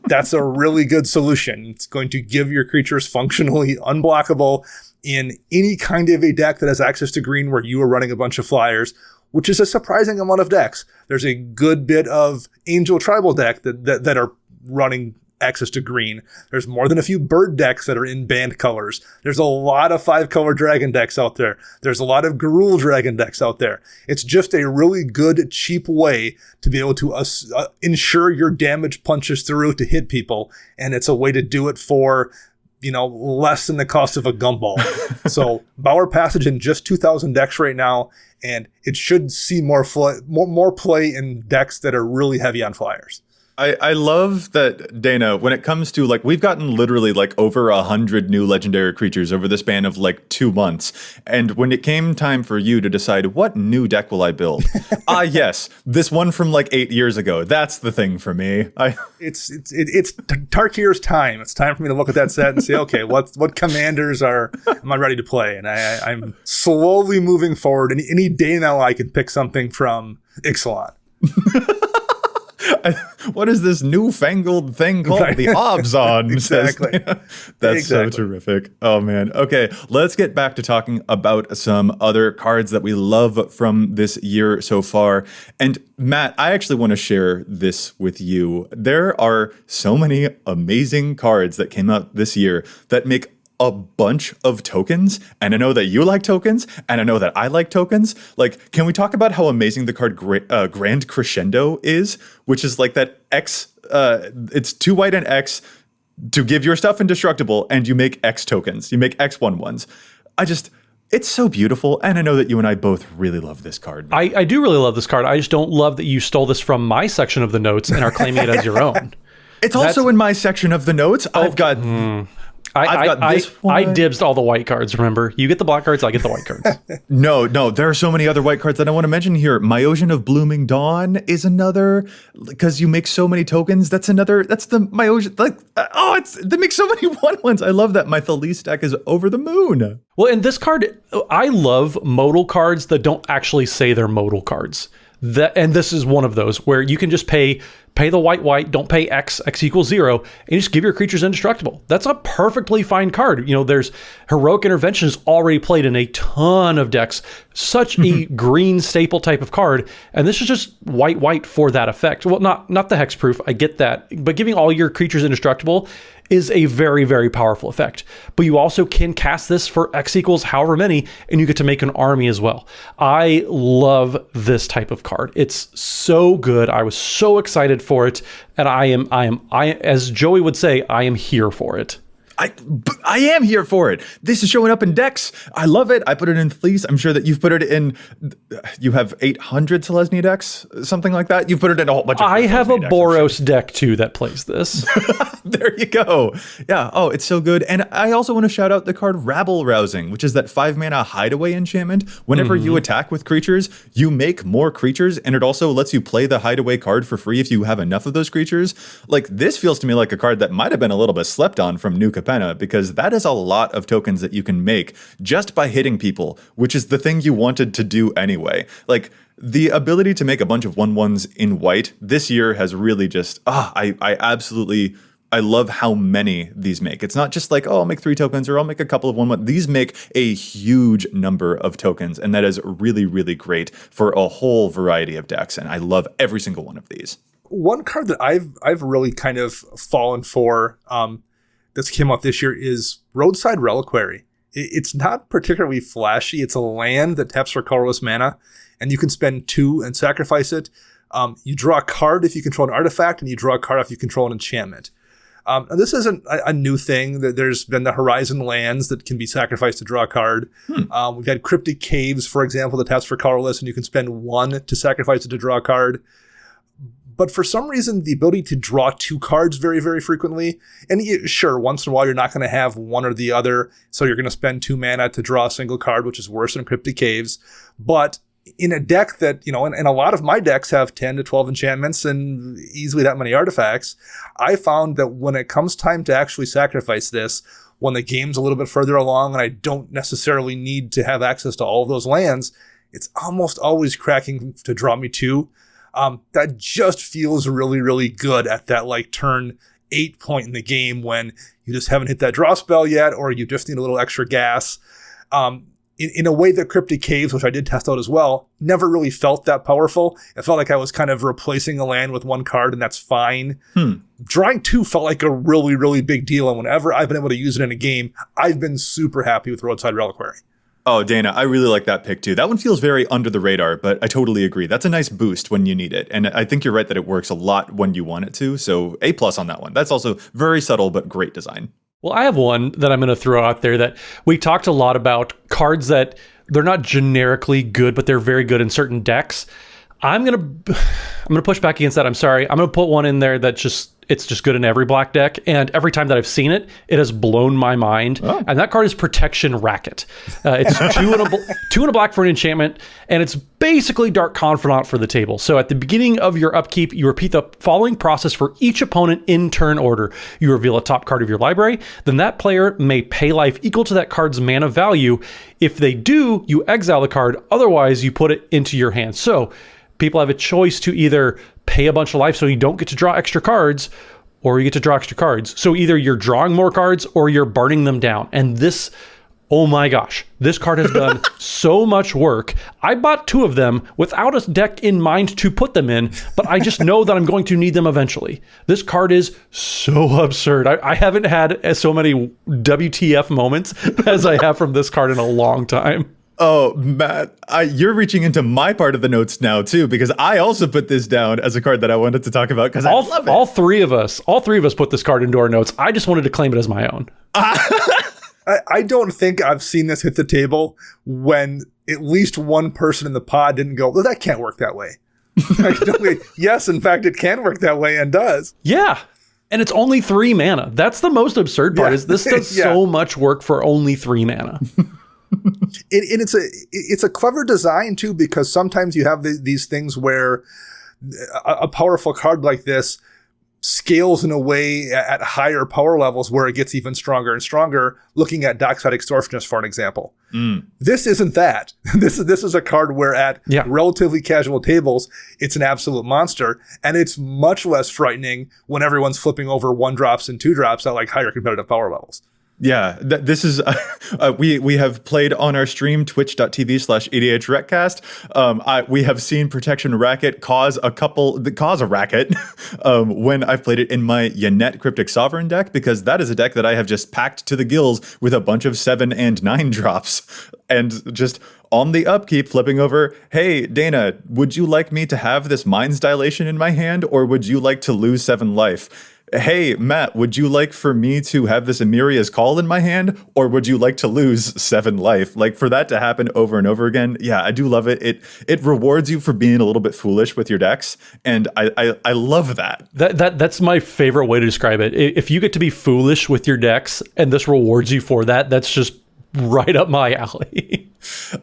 Speaker 3: that's a really good solution. It's going to give your creatures functionally unblockable in any kind of a deck that has access to green where you are running a bunch of flyers, which is a surprising amount of decks. There's a good bit of Angel Tribal deck that are running access to green. There's more than a few bird decks that are in banned colors. There's a lot of 5-color dragon decks out there. There's a lot of Garul dragon decks out there. It's just a really good, cheap way to be able to ensure your damage punches through to hit people. And it's a way to do it for, less than the cost of a gumball. So Bower Passage in just 2,000 decks right now, and it should see more play in decks that are really heavy on flyers.
Speaker 1: I love that, Dana, when it comes to, we've gotten literally over 100 new legendary creatures over the span of 2 months. And when it came time for you to decide, what new deck will I build? Yes, this one from 8 years ago. That's the thing for me.
Speaker 3: It's Tarkir's time. It's time for me to look at that set and say, okay, what commanders am I ready to play? And I'm slowly moving forward. And any day now I can pick something from Ixalan.
Speaker 1: What is this newfangled thing called? Right. The Obzon.
Speaker 3: Exactly.
Speaker 1: That's so terrific. Oh, man. Okay, let's get back to talking about some other cards that we love from this year so far. And Matt, I actually want to share this with you. There are so many amazing cards that came out this year that make a bunch of tokens, and I know that you like tokens, and I know that I like tokens. Can we talk about how amazing the card Grand Crescendo is, which is that X, it's 2 white and X to give your stuff indestructible, and you make X tokens. You make X 1/1s. It's so beautiful, and I know that you and I both really love this card.
Speaker 2: I do really love this card. I just don't love that you stole this from my section of the notes and are claiming it as your own.
Speaker 1: It's also in my section of the notes. I've got this one.
Speaker 2: I dibsed all the white cards, remember? You get the black cards, I get the white cards.
Speaker 1: No, there are so many other white cards that I want to mention here. Myosian of Blooming Dawn is another, because you make so many tokens. That's the Myosian, they make so many 1/1s. I love that. My Thalys deck is over the moon.
Speaker 2: Well, in this card, I love modal cards that don't actually say they're modal cards. And this is one of those where you can just pay the white, don't pay X equals 0, and you just give your creatures indestructible. That's a perfectly fine card. There's Heroic Intervention is already played in a ton of decks. Such a green staple type of card, and this is just white for that effect. Well, not the hexproof, I get that, but giving all your creatures indestructible is a very, very powerful effect. But you also can cast this for X equals however many, and you get to make an army as well. I love this type of card. It's so good. I was so excited for it, and I am, as Joey would say, I am here for it.
Speaker 1: I am here for it. This is showing up in decks. I love it. I put it in Fleece. I'm sure that you've put it in. You have 800 Selesnya decks, something like that. You've put it in a whole bunch of.
Speaker 2: I have a Boros deck too that plays this.
Speaker 1: There you go. Yeah. Oh, it's so good. And I also want to shout out the card Rabble Rousing, which is that 5-mana hideaway enchantment. Whenever you attack with creatures, you make more creatures, and it also lets you play the hideaway card for free if you have enough of those creatures. Like, this feels to me like a card that might have been a little bit slept on from New Capenna, because that is a lot of tokens that you can make just by hitting people, which is the thing you wanted to do anyway. Like, the ability to make a bunch of 1/1s in white this year has really just, I love how many these make. It's not just like, oh, I'll make 3 tokens or I'll make a couple of 1/1. These make a huge number of tokens, and that is really, really great for a whole variety of decks, and I love every single one of these.
Speaker 3: One card that I've really kind of fallen for that's came out this year is Roadside Reliquary. It's not particularly flashy. It's a land that taps for colorless mana, and you can spend 2 and sacrifice it. You draw a card if you control an artifact, and you draw a card if you control an enchantment. And this isn't a new thing. There's been the Horizon lands that can be sacrificed to draw a card. We've had Cryptic Caves, for example, that taps for colorless, and you can spend 1 to sacrifice it to draw a card. But for some reason, the ability to draw 2 cards very, very frequently, and sure, once in a while, you're not going to have one or the other, so you're going to spend 2 mana to draw a single card, which is worse than Cryptic Caves. But in a deck that, and a lot of my decks have 10 to 12 enchantments and easily that many artifacts, I found that when it comes time to actually sacrifice this, when the game's a little bit further along and I don't necessarily need to have access to all of those lands, it's almost always cracking to draw me 2. That just feels really, really good at that turn 8 point in the game when you just haven't hit that draw spell yet, or you just need a little extra gas. In a way that Cryptic Caves, which I did test out as well, never really felt that powerful. It felt like I was kind of replacing a land with 1 card, and that's fine. Drawing 2 felt like a really, really big deal, and whenever I've been able to use it in a game, I've been super happy with Roadside Reliquary.
Speaker 1: Oh, Dana, I really like that pick too. That one feels very under the radar, but I totally agree. That's a nice boost when you need it. And I think you're right that it works a lot when you want it to. So A+ on that one. That's also very subtle, but great design. Well,
Speaker 2: I have one that I'm going to throw out there that we talked a lot about, cards that they're not generically good, but they're very good in certain decks. I'm going to push back against that. I'm sorry. I'm going to put one in there that it's just good in every black deck, and every time that I've seen it, it has blown my mind. Oh. And that card is Protection Racket. It's 2 and a black for an enchantment, and it's basically Dark Confidant for the table. So at the beginning of your upkeep, you repeat the following process for each opponent in turn order. You reveal a top card of your library, then that player may pay life equal to that card's mana value. If they do, you exile the card. Otherwise, you put it into your hand. So people have a choice to either pay a bunch of life so you don't get to draw extra cards, or you get to draw extra cards. So either you're drawing more cards or you're burning them down. And this, oh my gosh, this card has done so much work. I bought 2 of them without a deck in mind to put them in, but I just know that I'm going to need them eventually. This card is so absurd. I haven't had so many WTF moments as I have from this card in a long time.
Speaker 1: Oh, Matt, you're reaching into my part of the notes now, too, because I also put this down as a card that I wanted to talk about because I love it.
Speaker 2: All three of us put this card into our notes. I just wanted to claim it as my own.
Speaker 3: I don't think I've seen this hit the table when at least one person in the pod didn't go, well, that can't work that way. Yes, in fact, it can work that way and does.
Speaker 2: Yeah. And it's only 3 mana. That's the most absurd part. Is this does so much work for only 3 mana.
Speaker 3: And it's a clever design too, because sometimes you have these things where a powerful card like this scales in a way at higher power levels where it gets even stronger and stronger. Looking at Dockside Extortionist, for an example, this isn't that. This is a card where at relatively casual tables, it's an absolute monster, and it's much less frightening when everyone's flipping over 1-drops and 2-drops at like higher competitive power levels.
Speaker 1: Yeah, this is we have played on our stream twitch.tv/EDHRECast. We have seen Protection Racket cause a racket when I've played it in my Yannette Cryptic Sovereign deck, because that is a deck that I have just packed to the gills with a bunch of 7 and 9 drops, and just on the upkeep flipping over, hey, Dana, would you like me to have this Mind's Dilation in my hand, or would you like to lose 7 life? Hey, Matt, would you like for me to have this Emiria's Call in my hand, or would you like to lose 7 life? Like, for that to happen over and over again, yeah, I do love it. It rewards you for being a little bit foolish with your decks, and I love that.
Speaker 2: That's my favorite way to describe it. If you get to be foolish with your decks, and this rewards you for that, that's just right up my alley.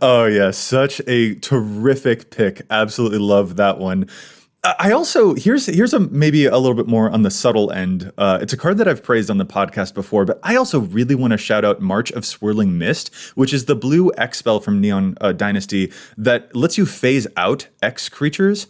Speaker 1: Oh, yeah, such a terrific pick. Absolutely love that one. I also, here's a maybe a little bit more on the subtle end. It's a card that I've praised on the podcast before, but I also really want to shout out March of Swirling Mist, which is the blue X spell from Neon Dynasty that lets you phase out X creatures.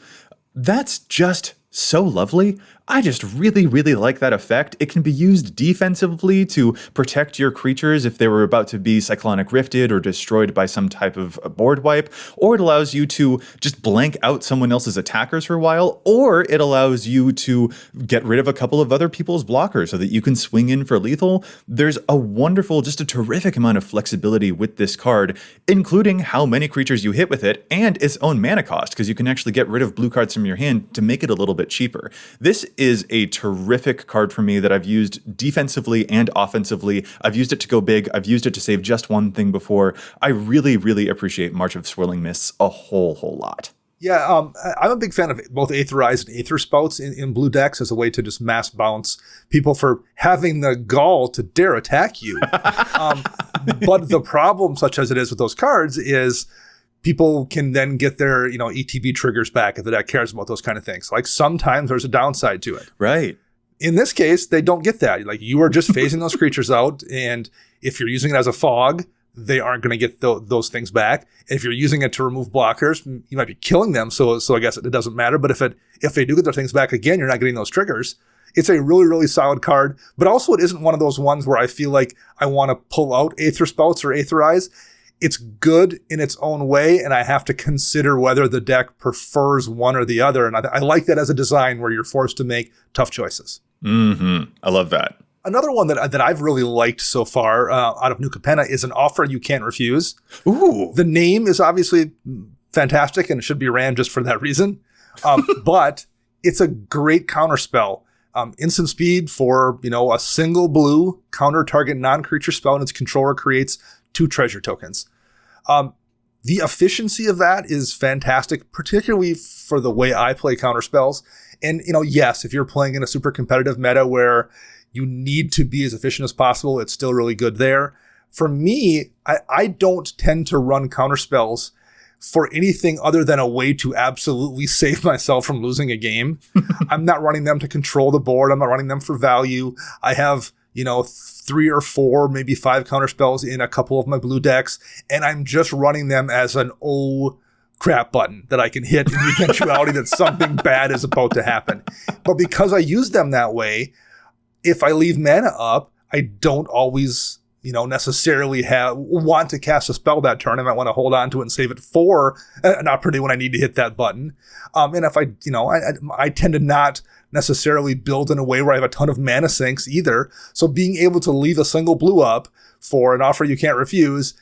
Speaker 1: That's just so lovely. I just really, really like that effect. It can be used defensively to protect your creatures if they were about to be Cyclonic Rifted or destroyed by some type of board wipe, or it allows you to just blank out someone else's attackers for a while, or it allows you to get rid of a couple of other people's blockers so that you can swing in for lethal. There's a wonderful, just a terrific amount of flexibility with this card, including how many creatures you hit with it and its own mana cost, because you can actually get rid of blue cards from your hand to make it a little bit cheaper. This is a terrific card for me that I've used defensively and offensively. I've used it to go big. I've used it to save just one thing before. I really, really appreciate March of Swirling Mists a whole lot.
Speaker 3: Yeah, I'm a big fan of both Aetherize and Aether Spouts in blue decks as a way to just mass bounce people for having the gall to dare attack you. But the problem, such as it is with those cards, is people can then get their, ETB triggers back if the deck cares about those kind of things. Like, sometimes there's a downside to it.
Speaker 1: Right.
Speaker 3: In this case, they don't get that. Like, you are just phasing those creatures out, and if you're using it as a fog, they aren't going to get those things back. If you're using it to remove blockers, you might be killing them, so I guess it doesn't matter. But if they do get their things back again, you're not getting those triggers. It's a really, really solid card, but also it isn't one of those ones where I feel like I want to pull out Aether Spouts or Aetherize. It's good in its own way, and I have to consider whether the deck prefers one or the other. And I like that as a design where you're forced to make tough choices.
Speaker 1: Mm-hmm. I love that.
Speaker 3: Another one that I've really liked so far out of New Capenna is An Offer You Can't Refuse.
Speaker 1: Ooh.
Speaker 3: The name is obviously fantastic, and it should be ran just for that reason. But it's a great counterspell. Instant speed for, a single blue counter target non-creature spell, and its controller creates 2 treasure tokens. The efficiency of that is fantastic, particularly for the way I play counterspells. And, yes, if you're playing in a super competitive meta where you need to be as efficient as possible, it's still really good there. For me, I don't tend to run counterspells for anything other than a way to absolutely save myself from losing a game. I'm not running them to control the board. I'm not running them for value. I have, 3 or 4, maybe 5 counterspells in a couple of my blue decks, and I'm just running them as an oh crap button that I can hit in the eventuality that something bad is about to happen. But because I use them that way, if I leave mana up, I don't always, necessarily want to cast a spell that turn. I might want to hold on to it and save it for an opportunity when I need to hit that button. And if I tend to not necessarily build in a way where I have a ton of mana sinks either. So being able to leave a single blue up for An Offer You Can't Refuse,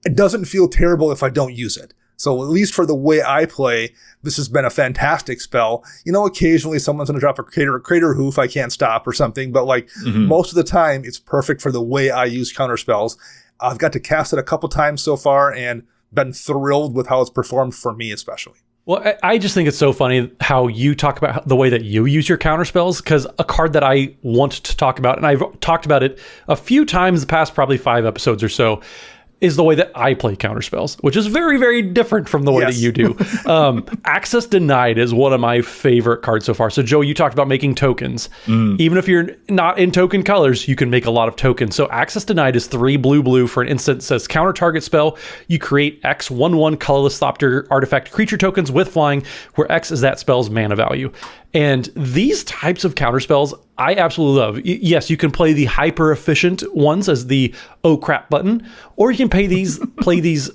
Speaker 3: it doesn't feel terrible if I don't use it. So at least for the way I play, this has been a fantastic spell. Occasionally someone's going to drop a crater hoof I can't stop or something, but most of the time it's perfect for the way I use counter spells. I've got to cast it a couple times so far and been thrilled with how it's performed for me especially.
Speaker 2: Well, I just think it's so funny how you talk about the way that you use your counter spells, because a card that I want to talk about, and I've talked about it a few times the past probably 5 episodes or so, is the way that I play counter spells, which is very, very different from the way that you do. Access Denied is one of my favorite cards so far. So, Joe, you talked about making tokens. Even if you're not in token colors, you can make a lot of tokens. So Access Denied is 3 blue for an instant that says counter target spell. You create X 1/1 colorless Thopter artifact creature tokens with flying, where X is that spell's mana value. And these types of counter spells, I absolutely love. Yes, you can play the hyper efficient ones as the oh crap button, or you can play these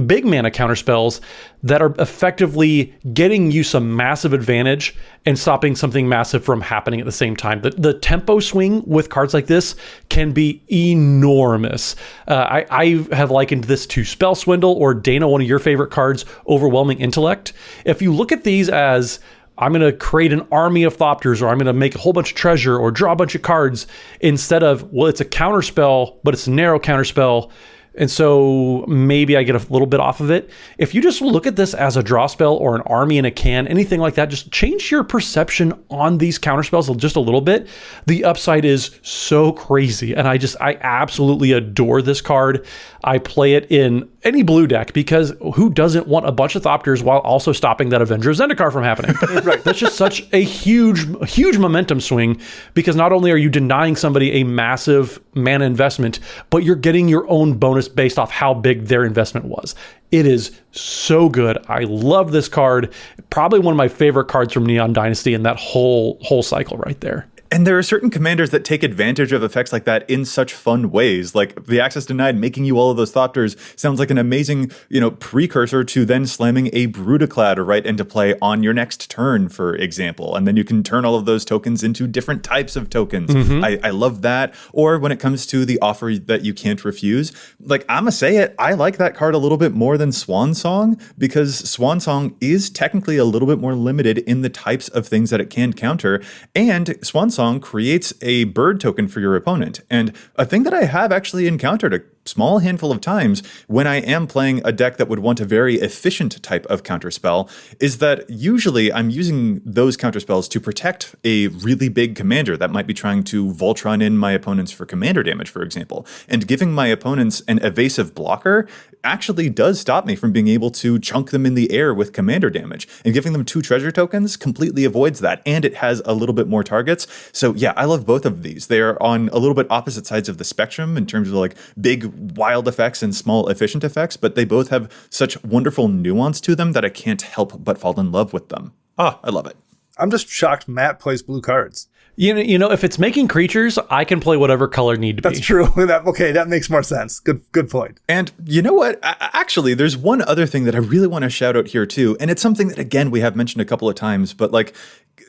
Speaker 2: big mana counter spells that are effectively getting you some massive advantage and stopping something massive from happening at the same time. The tempo swing with cards like this can be enormous. I have likened this to Spell Swindle, or Dana, one of your favorite cards, Overwhelming Intellect. If you look at these as I'm going to create an army of Thopters, or I'm going to make a whole bunch of treasure, or draw a bunch of cards, instead of, well, it's a counter spell, but it's a narrow counter spell, and so maybe I get a little bit off of it. If you just look at this as a draw spell or an army in a can, anything like that, just change your perception on these counter spells just a little bit. The upside is so crazy, and I absolutely adore this card. I play it in any blue deck, because who doesn't want a bunch of Thopters while also stopping that Avenger of Zendikar from happening? Right. That's just such a huge momentum swing, because not only are you denying somebody a massive mana investment, but you're getting your own bonus based off how big their investment was. It is so good. I love this card. Probably one of my favorite cards from Neon Dynasty in that whole cycle right there.
Speaker 1: And there are certain commanders that take advantage of effects like that in such fun ways. Like the Access Denied, making you all of those Thopters sounds like an amazing, precursor to then slamming a Brutaclad right into play on your next turn, for example. And then you can turn all of those tokens into different types of tokens. I love that. Or when it comes to the offer that you can't refuse, like I'm gonna say it, I like that card a little bit more than Swan Song, because Swan Song is technically a little bit more limited in the types of things that it can counter. And Swan Song creates a bird token for your opponent. And a thing that I have actually encountered a small handful of times when I am playing a deck that would want a very efficient type of counterspell is that usually I'm using those counterspells to protect a really big commander that might be trying to Voltron in my opponents for commander damage, for example. And giving my opponents an evasive blocker actually does stop me from being able to chunk them in the air with commander damage. And giving them 2 treasure tokens completely avoids that, and it has a little bit more targets. So yeah, I love both of these. They are on a little bit opposite sides of the spectrum in terms of like big wild effects and small efficient effects, but they both have such wonderful nuance to them that I can't help but fall in love with them. I love it.
Speaker 3: I'm just shocked Matt plays blue cards.
Speaker 2: You know, if it's making creatures, I can play whatever color need to be.
Speaker 3: That's true. That makes more sense. Good point.
Speaker 1: And you know what? Actually, there's one other thing that I really want to shout out here too, and it's something that again we have mentioned a couple of times, but like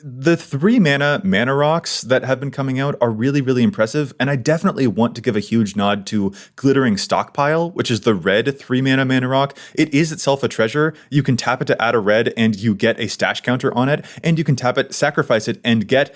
Speaker 1: the 3 mana rocks that have been coming out are really, really impressive, and I definitely want to give a huge nod to Glittering Stockpile, which is the red 3 mana rock. It is itself a treasure. You can tap it to add a red, and you get a stash counter on it, and you can tap it, sacrifice it, and get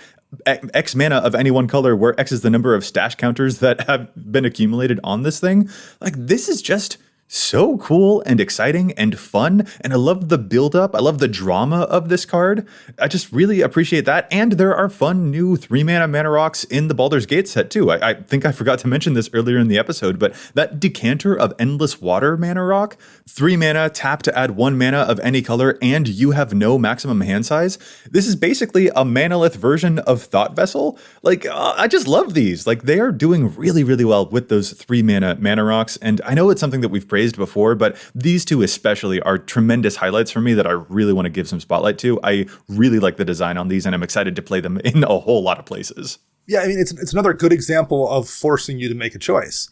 Speaker 1: X mana of any one color, where X is the number of stash counters that have been accumulated on this thing. Like, this is just so cool and exciting and fun, and I love the build-up. I love the drama of this card. I just really appreciate that, and there are fun new 3 mana rocks in the Baldur's Gate set too. I think I forgot to mention this earlier in the episode, but that Decanter of Endless Water mana rock, 3 mana, tap to add 1 mana of any color, and you have no maximum hand size. This is basically a manalith version of Thought Vessel. Like, I just love these. Like, they are doing really, really well with those 3 mana rocks, and I know it's something that we've praised before, but these two especially are tremendous highlights for me that I really want to give some spotlight to. I really like the design on these, and I'm excited to play them in a whole lot of places.
Speaker 3: Yeah, I mean, it's another good example of forcing you to make a choice.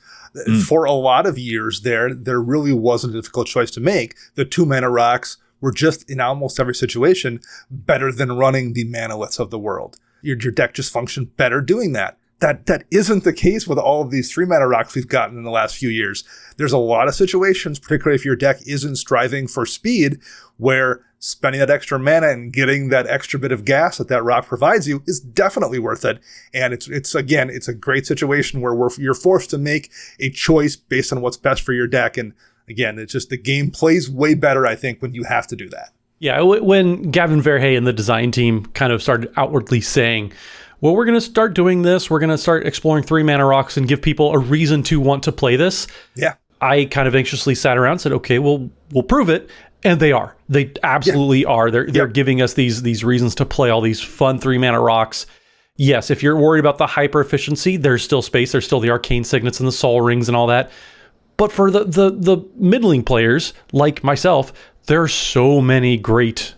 Speaker 3: For a lot of years there really wasn't a difficult choice to make. The 2 mana rocks were just, in almost every situation, better than running the manaliths of the world. Your deck just functioned better doing that. That isn't the case with all of these 3 mana rocks we've gotten in the last few years. There's a lot of situations, particularly if your deck isn't striving for speed, where spending that extra mana and getting that extra bit of gas that rock provides you is definitely worth it. And it's a great situation where you're forced to make a choice based on what's best for your deck. And again, it's just the game plays way better, I think, when you have to do that.
Speaker 2: Yeah, when Gavin Verhey and the design team kind of started outwardly saying, well, we're going to start doing this, we're going to start exploring 3-mana rocks and give people a reason to want to play this.
Speaker 3: Yeah.
Speaker 2: I kind of anxiously sat around and said, okay, we'll prove it. And they are. They absolutely are. They're giving us these reasons to play all these fun 3-mana rocks. Yes, if you're worried about the hyper efficiency, there's still space. There's still the arcane signets and the soul rings and all that. But for the middling players like myself, there are so many great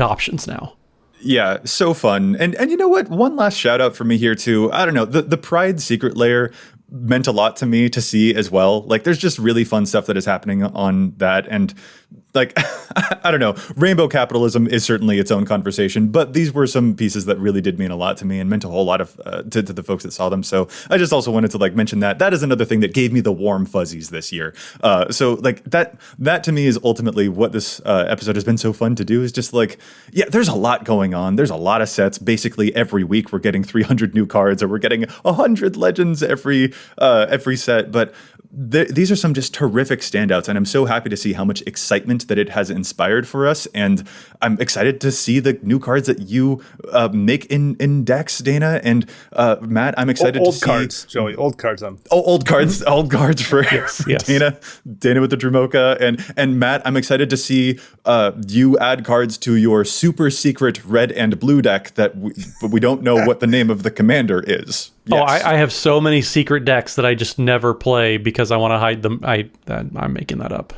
Speaker 2: options now.
Speaker 1: Yeah, so fun. And you know what? One last shout out for me here too. I don't know, the Pride secret layer meant a lot to me to see as well. Like, there's just really fun stuff that is happening on that. And like, I don't know, rainbow capitalism is certainly its own conversation, but these were some pieces that really did mean a lot to me and meant a whole lot of to the folks that saw them. So I just also wanted to like mention that is another thing that gave me the warm fuzzies this year. So like that to me is ultimately what this episode has been so fun to do, is just like, yeah, there's a lot going on. There's a lot of sets. Basically every week we're getting 300 new cards, or we're getting 100 legends every set. But these are some just terrific standouts, and I'm so happy to see how much excitement that it has inspired for us. And I'm excited to see the new cards that you make in decks, Dana and Matt. I'm excited to see
Speaker 3: cards, Joey. Old cards.
Speaker 1: Old cards for
Speaker 2: yes.
Speaker 1: Dana with the Drumoka, and Matt. I'm excited to see you add cards to your super secret red and blue deck that we don't know what the name of the commander is. Yes.
Speaker 2: Oh, I have so many secret decks that I just never play because I want to hide them. I'm making that up.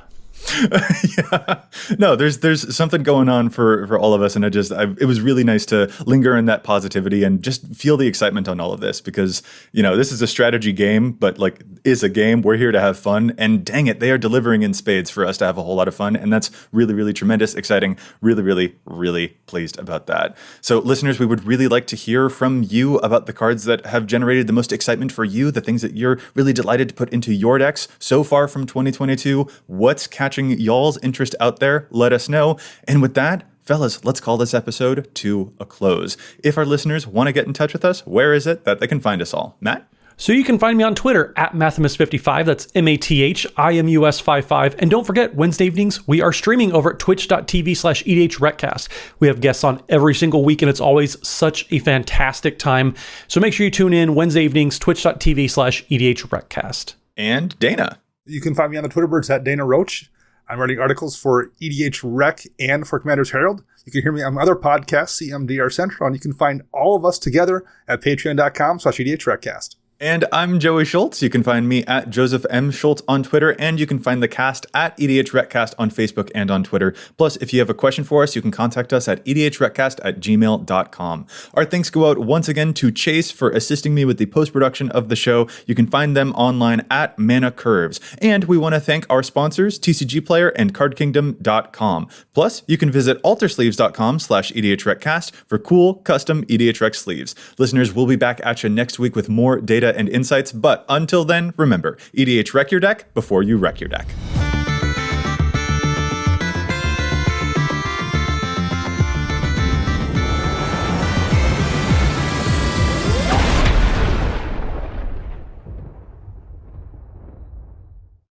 Speaker 1: Yeah, no, there's something going on for all of us, and it was really nice to linger in that positivity and just feel the excitement on all of this, because this is a strategy game, but like is a game. We're here to have fun, and dang it, they are delivering in spades for us to have a whole lot of fun, and that's really, really tremendous, exciting, really, really, really pleased about that. So listeners, we would really like to hear from you about the cards that have generated the most excitement for you, the things that you're really delighted to put into your decks so far from 2022. What's catching y'all's interest out there? Let us know. And with that, fellas, let's call this episode to a close. If our listeners want to get in touch with us, where is it that they can find us all? Matt?
Speaker 2: So you can find me on Twitter at Mathimus55. That's MATHIMUS55. And don't forget, Wednesday evenings, we are streaming over at twitch.tv/EDHRECast. We have guests on every single week, and it's always such a fantastic time. So make sure you tune in Wednesday evenings, twitch.tv/EDHRECast.
Speaker 1: And Dana?
Speaker 3: You can find me on the Twitter birds at Dana Roach. I'm writing articles for EDHREC and for Commander's Herald. You can hear me on other podcasts, CMDR Central, and you can find all of us together at patreon.com/EDHRECast.
Speaker 1: And I'm Joey Schultz. You can find me at Joseph M. Schultz on Twitter, and you can find the cast at EDHRECast on Facebook and on Twitter. Plus, if you have a question for us, you can contact us at edhrecast@gmail.com. Our thanks go out once again to Chase for assisting me with the post-production of the show. You can find them online at Mana Curves. And we want to thank our sponsors, TCG Player and CardKingdom.com. Plus, you can visit altersleeves.com/EDHRECast for cool, custom EDHREC sleeves. Listeners, we'll be back at you next week with more data and insights, but until then, remember, EDHREC your deck before you wreck your deck.